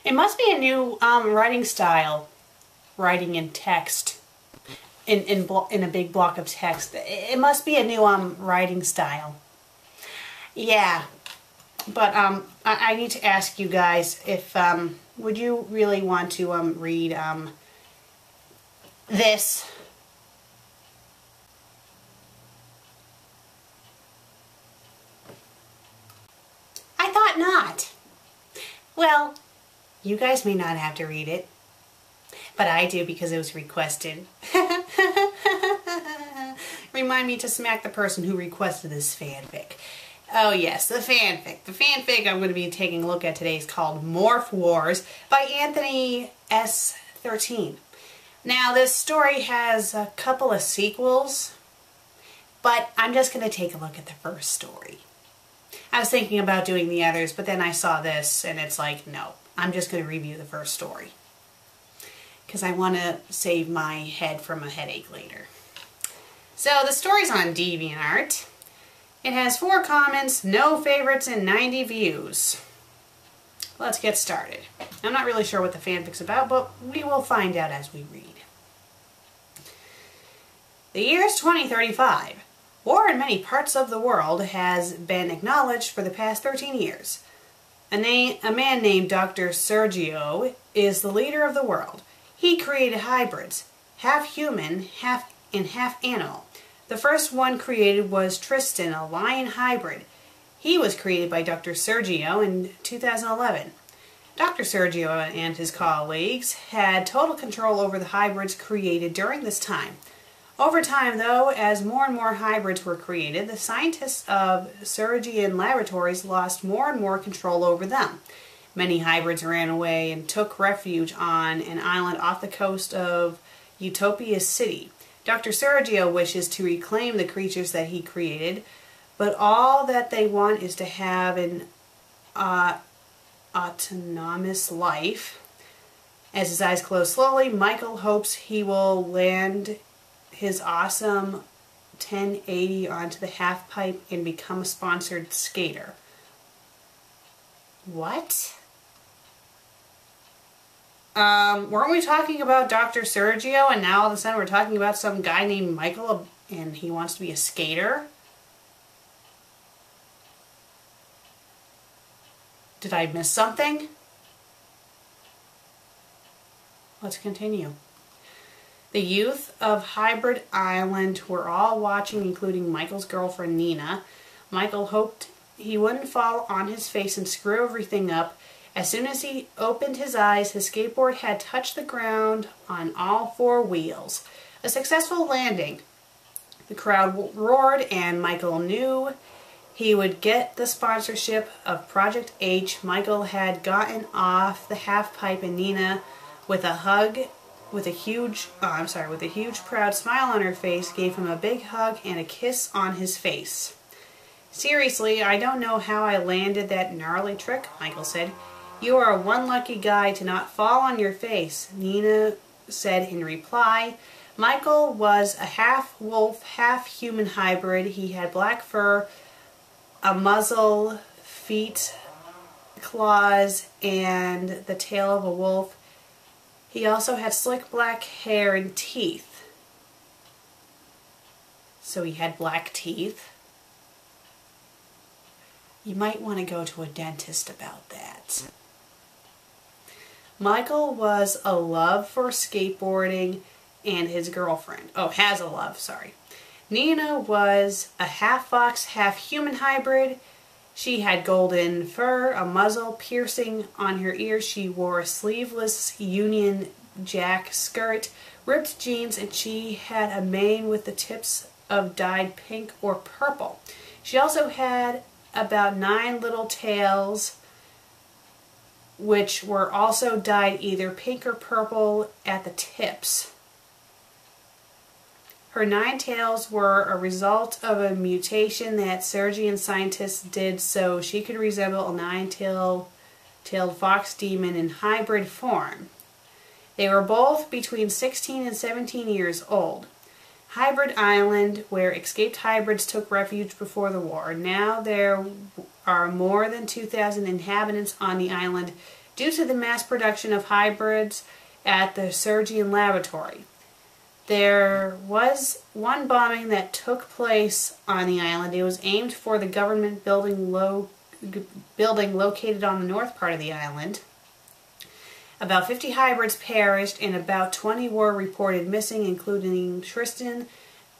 It must be a new writing style, writing in text, in a big block of text. It must be a new writing style. Yeah, but I need to ask you guys if would you really want to read this? I thought not. Well, you guys may not have to read it, but I do because it was requested. Remind me to smack the person who requested this fanfic. Oh yes, the fanfic. The fanfic I'm going to be taking a look at today is called Morph Wars by Anthony S. 13. Now this story has a couple of sequels, but I'm just going to take a look at the first story. I was thinking about doing the others, but then I saw this and it's like, no, I'm just going to review the first story. Because I want to save my head from a headache later. So the story's on DeviantArt. It has 4 comments, no favorites, and 90 views. Let's get started. I'm not really sure what the fanfic's about, but we will find out as we read. The year's 2035. War in many parts of the world has been acknowledged for the past 13 years. A man named Dr. Sergio is the leader of the world. He created hybrids, half human, half animal. The first one created was Tristan, a lion hybrid. He was created by Dr. Sergio in 2011. Dr. Sergio and his colleagues had total control over the hybrids created during this time. Over time, though, as more and more hybrids were created, the scientists of Sergian laboratories lost more and more control over them. Many hybrids ran away and took refuge on an island off the coast of Utopia City. Dr. Sergio wishes to reclaim the creatures that he created, but all that they want is to have an autonomous life. As his eyes close slowly, Michael hopes he will land his awesome 1080 onto the half pipe and become a sponsored skater. What? Weren't we talking about Dr. Sergio and now all of a sudden we're talking about some guy named Michael and he wants to be a skater? Did I miss something? Let's continue. The youth of Hybrid Island were all watching, including Michael's girlfriend Nina. Michael hoped he wouldn't fall on his face and screw everything up. As soon as he opened his eyes, his skateboard had touched the ground on all 4 wheels. A successful landing. The crowd roared and Michael knew he would get the sponsorship of Project H. Michael had gotten off the half pipe and Nina, with a huge proud smile on her face, gave him a big hug and a kiss on his face. Seriously, I don't know how I landed that gnarly trick, Michael said. You are one lucky guy to not fall on your face, Nina said in reply. Michael was a half-wolf, half-human hybrid. He had black fur, a muzzle, feet, claws, and the tail of a wolf. He also had slick black hair and teeth. So he had black teeth. You might want to go to a dentist about that. Michael was a love for skateboarding and his girlfriend. Oh, has a love, sorry. Nina was a half-fox, half-human hybrid. She had golden fur, a muzzle piercing on her ears. She wore a sleeveless Union Jack skirt, ripped jeans, and she had a mane with the tips of dyed pink or purple. She also had about 9 little tails, which were also dyed either pink or purple at the tips. Her 9 tails were a result of a mutation that Sergian scientists did so she could resemble a 9-tailed fox demon in hybrid form. They were both between 16 and 17 years old. Hybrid Island, where escaped hybrids took refuge before the war. Now there are more than 2,000 inhabitants on the island. due to the mass production of hybrids at the Sergian laboratory. There was one bombing that took place on the island. It was aimed for the government building located on the north part of the island. About 50 hybrids perished and about 20 were reported missing, including Tristan,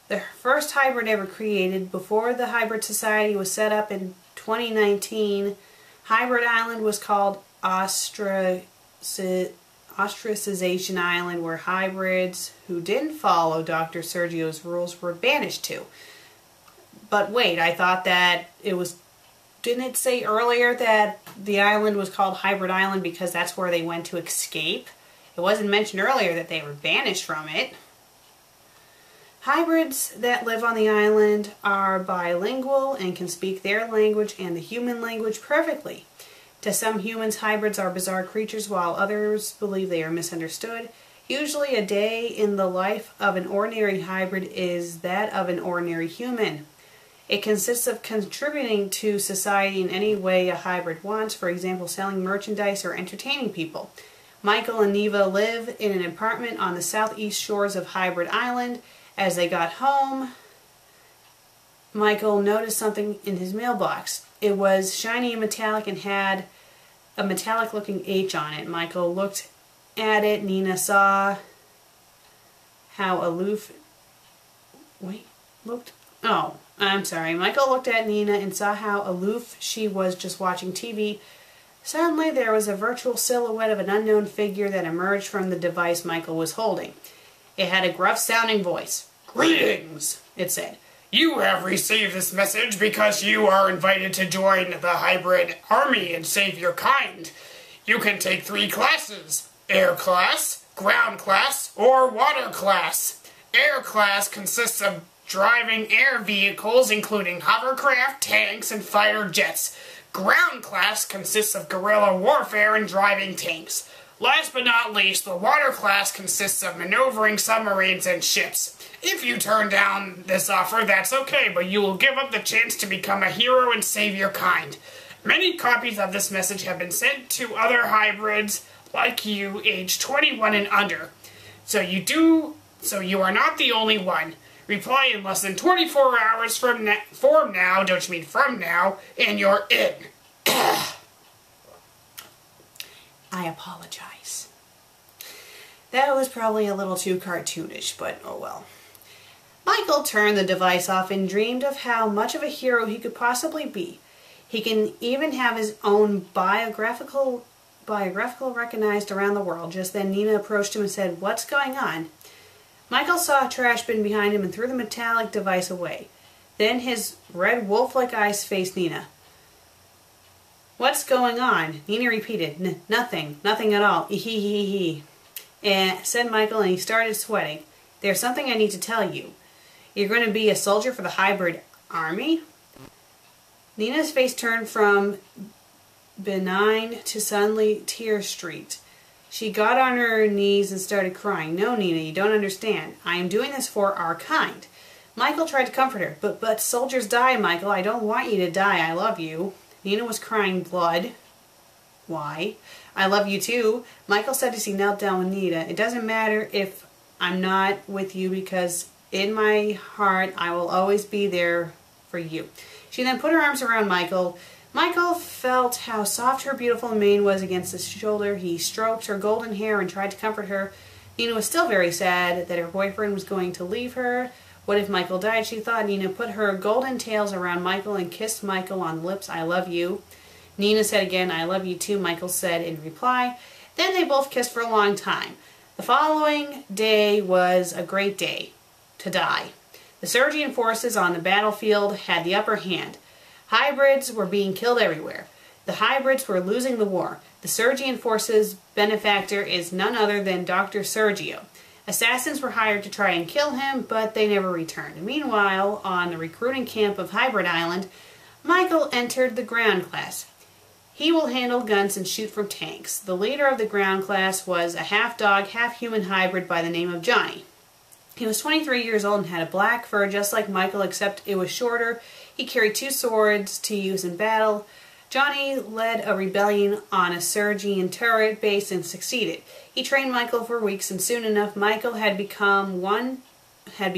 the first hybrid ever created. Before the Hybrid Society was set up in 2019, Hybrid Island was called Ostracization Island, where hybrids who didn't follow Dr. Sergio's rules were banished to. But wait, I thought that it was... Didn't it say earlier that the island was called Hybrid Island because that's where they went to escape? It wasn't mentioned earlier that they were banished from it. Hybrids that live on the island are bilingual and can speak their language and the human language perfectly. To some humans, hybrids are bizarre creatures, while others believe they are misunderstood. Usually a day in the life of an ordinary hybrid is that of an ordinary human. It consists of contributing to society in any way a hybrid wants, for example, selling merchandise or entertaining people. Michael and Neva live in an apartment on the southeast shores of Hybrid Island. As they got home, Michael noticed something in his mailbox. It was shiny and metallic and had a metallic-looking H on it. Michael looked at it. Nina saw how aloof... Michael looked at Nina and saw how aloof she was, just watching TV. Suddenly, there was a virtual silhouette of an unknown figure that emerged from the device Michael was holding. It had a gruff-sounding voice. "Greetings," it said. "You have received this message because you are invited to join the hybrid army and save your kind. You can take 3 classes: air class, ground class, or water class. Air class consists of driving air vehicles, including hovercraft, tanks, and fighter jets. Ground class consists of guerrilla warfare and driving tanks. Last but not least, the water class consists of maneuvering submarines and ships. If you turn down this offer, that's okay, but you will give up the chance to become a hero and save your kind. Many copies of this message have been sent to other hybrids like you, aged 21 and under. So you are not the only one. Reply in less than 24 hours from now, and you're in." I apologize. That was probably a little too cartoonish, but oh well. Michael turned the device off and dreamed of how much of a hero he could possibly be. He can even have his own biographical recognized around the world. Just then Nina approached him and said, "What's going on?" Michael saw a trash bin behind him and threw the metallic device away. Then his red wolf-like eyes faced Nina. "What's going on?" Nina repeated. Nothing at all. He, said Michael, and he started sweating. "There's something I need to tell you. You're going to be a soldier for the hybrid army?" Nina's face turned from benign to suddenly tear-streaked. She got on her knees and started crying. "No, Nina, you don't understand. I am doing this for our kind." Michael tried to comfort her. But soldiers die, Michael. I don't want you to die. I love you." Nina was crying blood. "Why? I love you too." Michael said as he knelt down with Nina. "It doesn't matter if I'm not with you, because in my heart I will always be there for you." She then put her arms around Michael. Michael felt how soft her beautiful mane was against his shoulder. He stroked her golden hair and tried to comfort her. Nina was still very sad that her boyfriend was going to leave her. What if Michael died, she thought. Nina put her golden tails around Michael and kissed Michael on the lips. "I love you." Nina said again, "I love you too," Michael said in reply. Then they both kissed for a long time. The following day was a great day to die. The Sergian forces on the battlefield had the upper hand. Hybrids were being killed everywhere. The hybrids were losing the war. The Sergian forces' benefactor is none other than Dr. Sergio. Assassins were hired to try and kill him, but they never returned. Meanwhile, on the recruiting camp of Hybrid Island, Michael entered the ground class. He will handle guns and shoot from tanks. The leader of the ground class was a half-dog, half-human hybrid by the name of Johnny. He was 23 years old and had a black fur just like Michael, except it was shorter. He carried 2 swords to use in battle. Johnny led a rebellion on a Sergian turret base and succeeded. He trained Michael for weeks, and soon enough Michael had become one of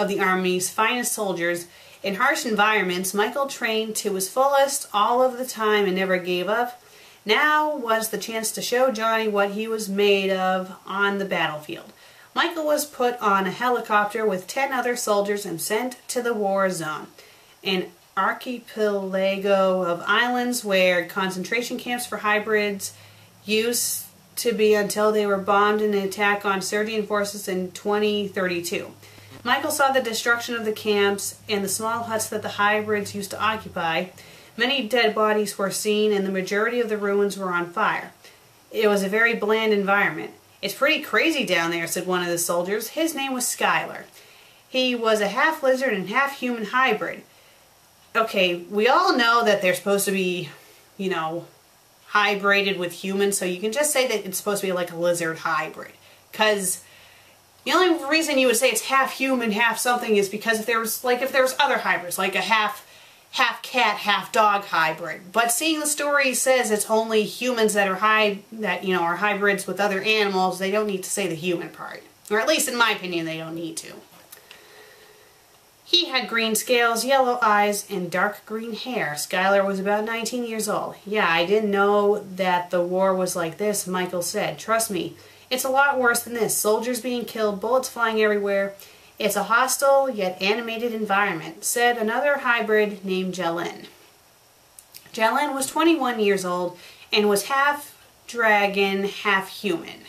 the Army's finest soldiers. In harsh environments, Michael trained to his fullest all of the time and never gave up. Now was the chance to show Johnny what he was made of on the battlefield. Michael was put on a helicopter with 10 other soldiers and sent to the war zone, an archipelago of islands where concentration camps for hybrids used to be until they were bombed in an attack on Serbian forces in 2032. Michael saw the destruction of the camps and the small huts that the hybrids used to occupy. Many dead bodies were seen and the majority of the ruins were on fire. It was a very bland environment. "It's pretty crazy down there," said one of the soldiers. His name was Skylar. He was a half lizard and half human hybrid. Okay, we all know that they're supposed to be, hybrided with humans, so you can just say that it's supposed to be like a lizard hybrid. Because the only reason you would say it's half human, half something is because if there was other hybrids, like a half cat, half dog hybrid. But seeing the story says it's only humans that are hybrids with other animals, they don't need to say the human part. Or at least in my opinion, they don't need to. He had green scales, yellow eyes, and dark green hair. Skylar was about 19 years old. "Yeah, I didn't know that the war was like this," Michael said. "Trust me, it's a lot worse than this. Soldiers being killed, bullets flying everywhere. It's a hostile yet animated environment," said another hybrid named Jalen. Jalen was 21 years old and was half dragon, half human.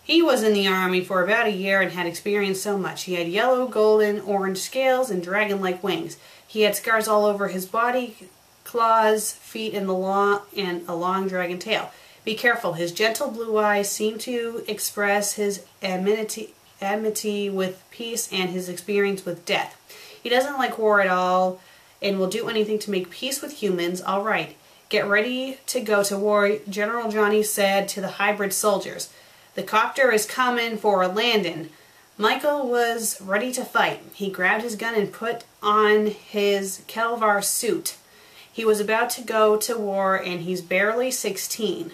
He was in the Army for about a year and had experienced so much. He had yellow, golden, orange scales and dragon-like wings. He had scars all over his body, claws, feet, and a long dragon tail. Be careful, his gentle blue eyes seem to express his enmity with peace and his experience with death. He doesn't like war at all and will do anything to make peace with humans. "All right, get ready to go to war," General Johnny said to the hybrid soldiers. "The copter is coming for a landing." Michael was ready to fight. He grabbed his gun and put on his Kelvar suit. He was about to go to war and he's barely 16.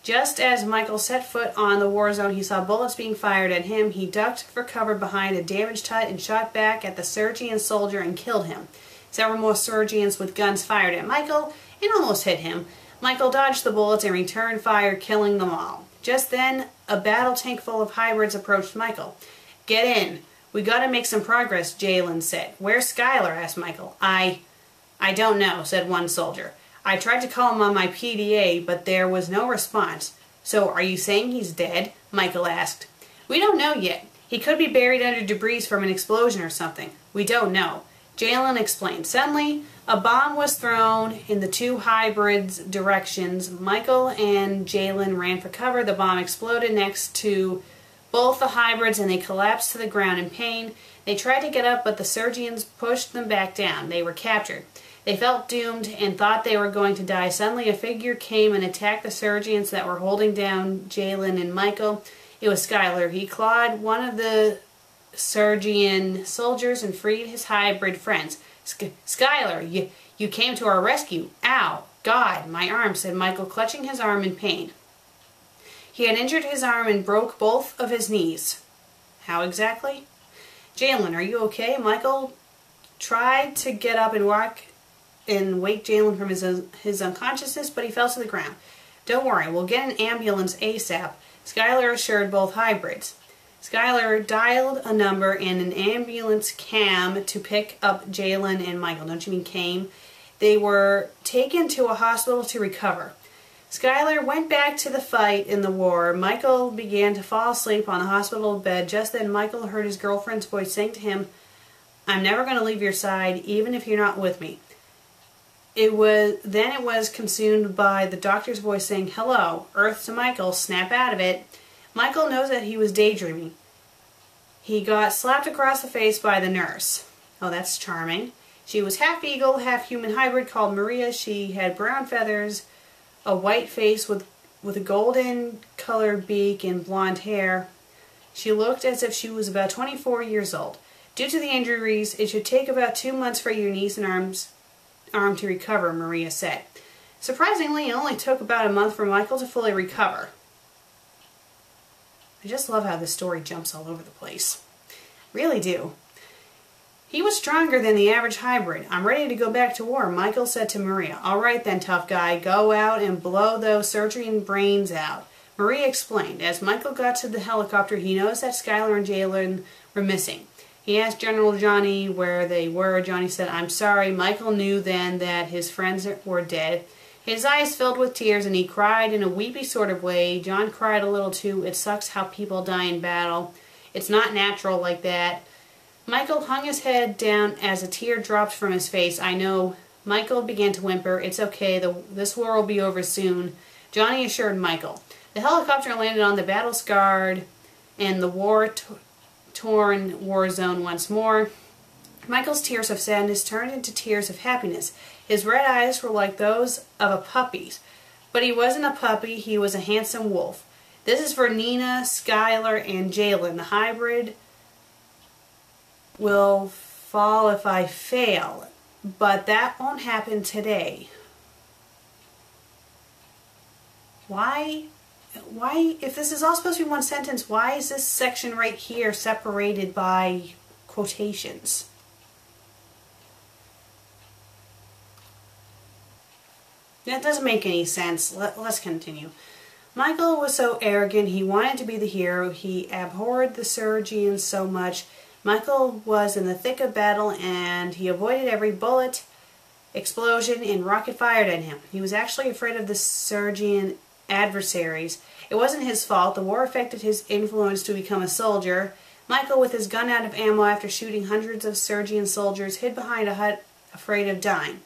Just as Michael set foot on the war zone, he saw bullets being fired at him. He ducked for cover behind a damaged hut and shot back at the Sergian soldier and killed him. Several more Sergians with guns fired at Michael and almost hit him. Michael dodged the bullets and returned fire, killing them all. Just then, a battle tank full of hybrids approached Michael. "Get in. We gotta make some progress," Jalen said. "Where's Skylar?" asked Michael. I don't know," said one soldier. "I tried to call him on my PDA, but there was no response." "So are you saying he's dead?" Michael asked. "We don't know yet. He could be buried under debris from an explosion or something. We don't know." Jalen explained. Suddenly, a bomb was thrown in the two hybrids' directions. Michael and Jalen ran for cover. The bomb exploded next to both the hybrids and they collapsed to the ground in pain. They tried to get up, but the Sergians pushed them back down. They were captured. They felt doomed and thought they were going to die. Suddenly, a figure came and attacked the Sergians that were holding down Jalen and Michael. It was Skylar. He clawed one of the Sergian soldiers and freed his hybrid friends. "Skylar, you came to our rescue." "Ow, God, my arm," said Michael, clutching his arm in pain. He had injured his arm and broke both of his knees. "How exactly?" "Jalen, are you okay?" Michael tried to get up and walk and wake Jalen from his unconsciousness, but he fell to the ground. "Don't worry, we'll get an ambulance ASAP," Skylar assured both hybrids. Skylar dialed a number and an ambulance came to pick up Jalen and Michael. Don't you mean came? They were taken to a hospital to recover. Skylar went back to the fight in the war. Michael began to fall asleep on the hospital bed. Just then Michael heard his girlfriend's voice saying to him, "I'm never going to leave your side, even if you're not with me." It was consumed by the doctor's voice saying, "Hello, Earth to Michael, snap out of it." Michael knows that he was daydreaming. He got slapped across the face by the nurse. Oh, that's charming. She was half eagle, half human hybrid called Maria. She had brown feathers, a white face with a golden colored beak and blonde hair. She looked as if she was about 24 years old. Due to the injuries, it should take about 2 months for your niece and arm to recover, Maria said. Surprisingly, it only took about a month for Michael to fully recover. I just love how this story jumps all over the place. Really do. He was stronger than the average hybrid. I'm ready to go back to war, Michael said to Maria. All right then, tough guy. Go out and blow those surgery brains out. Maria explained. As Michael got to the helicopter, he noticed that Skylar and Jalen were missing. He asked General Johnny where they were. Johnny said, I'm sorry. Michael knew then that his friends were dead. His eyes filled with tears and he cried in a weepy sort of way. John cried a little too. It sucks how people die in battle. It's not natural like that. Michael hung his head down as a tear dropped from his face. I know. Michael began to whimper. It's okay. This war will be over soon. Johnny assured Michael. The helicopter landed on the battle-scarred and the war-torn war zone once more. Michael's tears of sadness turned into tears of happiness. His red eyes were like those of a puppy's. But he wasn't a puppy, he was a handsome wolf. This is for Nina, Skylar, and Jalen. The hybrid will fall if I fail, but that won't happen today. Why, if this is all supposed to be one sentence, why is this section right here separated by quotations? That doesn't make any sense. Let's continue. Michael was so arrogant, he wanted to be the hero. He abhorred the Surgeons so much. Michael was in the thick of battle and he avoided every bullet, explosion, and rocket fired at him. He was actually afraid of the Surgeon adversaries. It wasn't his fault. The war affected his influence to become a soldier. Michael, with his gun out of ammo after shooting hundreds of Surgeon soldiers, hid behind a hut afraid of dying.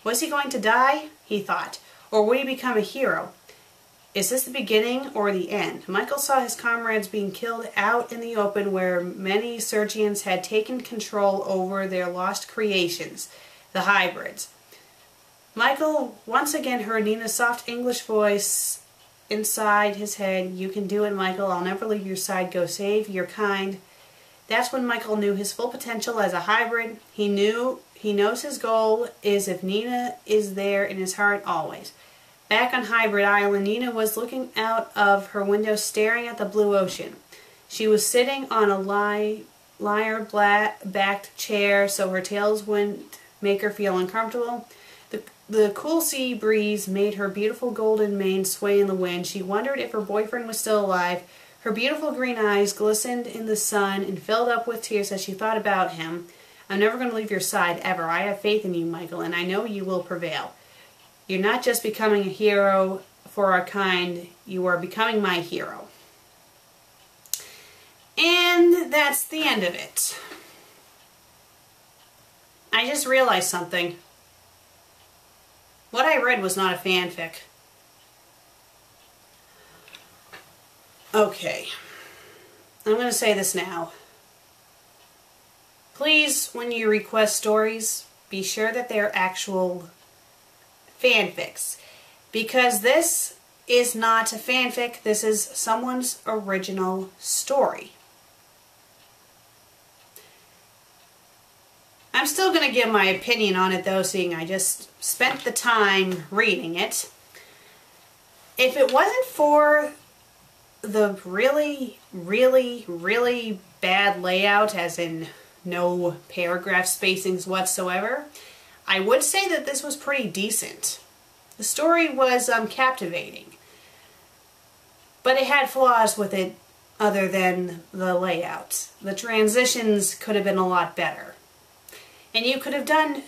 Was he going to die? He thought. Or would he become a hero? Is this the beginning or the end? Michael saw his comrades being killed out in the open where many Surgeons had taken control over their lost creations, the hybrids. Michael once again heard Nina's soft English voice inside his head. You can do it, Michael. I'll never leave your side. Go save your kind. That's when Michael knew his full potential as a hybrid. He knows his goal is if Nina is there in his heart always. Back on Hybrid Island, Nina was looking out of her window staring at the blue ocean. She was sitting on a lyre-backed chair so her tails wouldn't make her feel uncomfortable. The cool sea breeze made her beautiful golden mane sway in the wind. She wondered if her boyfriend was still alive. Her beautiful green eyes glistened in the sun and filled up with tears as she thought about him. I'm never going to leave your side, ever. I have faith in you, Michael, and I know you will prevail. You're not just becoming a hero for our kind, you are becoming my hero. And that's the end of it. I just realized something. What I read was not a fanfic. Okay. I'm going to say this now. Please, when you request stories, be sure that they're actual fanfics. Because this is not a fanfic, this is someone's original story. I'm still going to give my opinion on it though, seeing I just spent the time reading it. If it wasn't for the really, really, really bad layout, as in no paragraph spacings whatsoever, I would say that this was pretty decent. The story was captivating, but it had flaws with it other than the layout. The transitions could have been a lot better. And you could have done,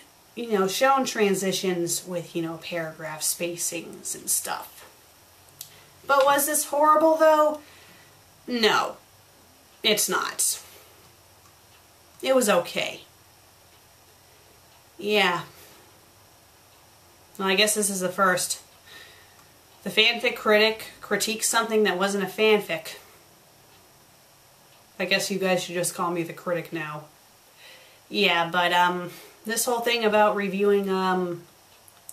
shown transitions with, paragraph spacings and stuff. But was this horrible though? No, it's not. It was okay. Yeah. Well, I guess this is the first. The FanFic Critic critiques something that wasn't a fanfic. I guess you guys should just call me the critic now. Yeah, but this whole thing about reviewing a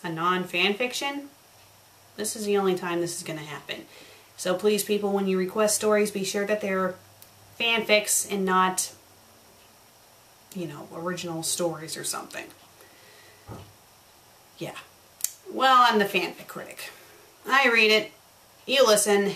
non-fanfiction, this is the only time this is going to happen. So please, people, when you request stories, be sure that they're fanfics and not you know, original stories or something. Yeah. Well, I'm the fanfic critic. I read it, you listen,